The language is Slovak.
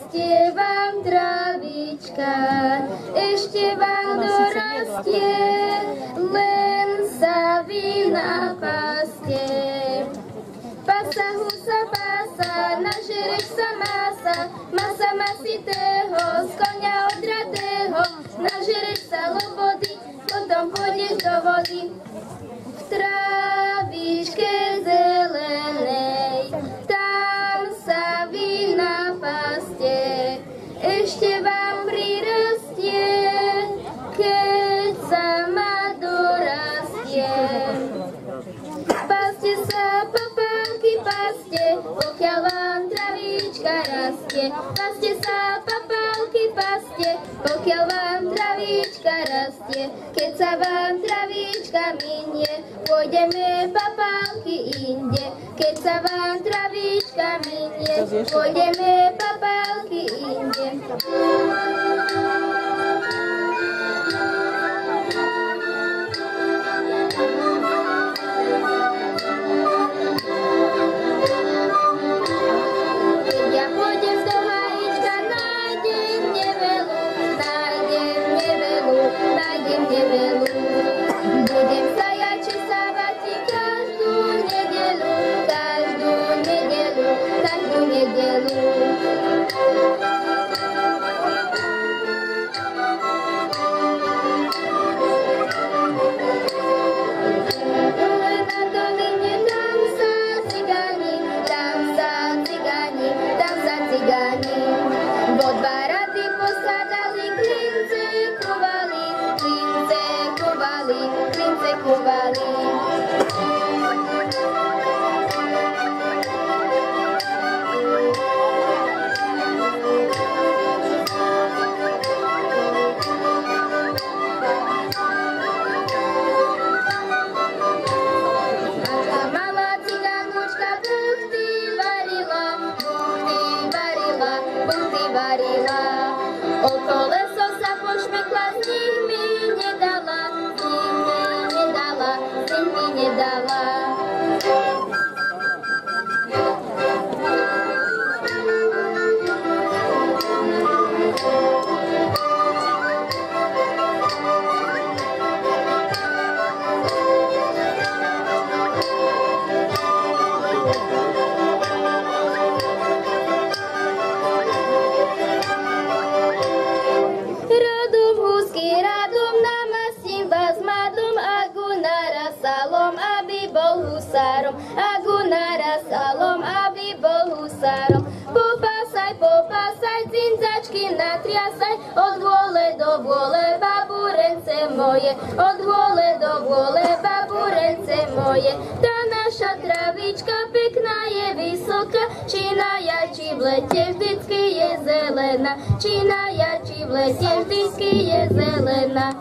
dorastie vám travička, ešte vám dorastie, len sa vy napastie. Pasa, husa, pasa, nažereš sa masa masitého, z konia odratého, nažereš sa lobody, potom pôjdeš do vody. V trávičke zelenej, tam sa vy napastie, ešte vám prirastie, keď sa ma dorastie. Paste sa, papálky, paste, pokiaľ vám travička rastie. Paste sa, papálky, paste, pokiaľ vám travička rastie. Keď sa vám travička minie, pôjdeme papálky inde. Keď sa vám travička minie, pôjdeme papálky inde. Budem sajať či sávať každú nedeľu, každú nedeľu. Na doline tam sa cigáni, vo dva rady posadali klince kovali. Malá cigánučka buchty varila, o koleso sa pošmekla, z nich mi nedala. Salom, aby bol husárom. Popásaj, dzinzačky natriasaj, od vôle do vôle, baburence moje, od vôle do vôle, baburence moje. Tá naša travička pekná je vysoká, či na jači v lete vždycky je zelená, či na jači v lete vždycky je zelená.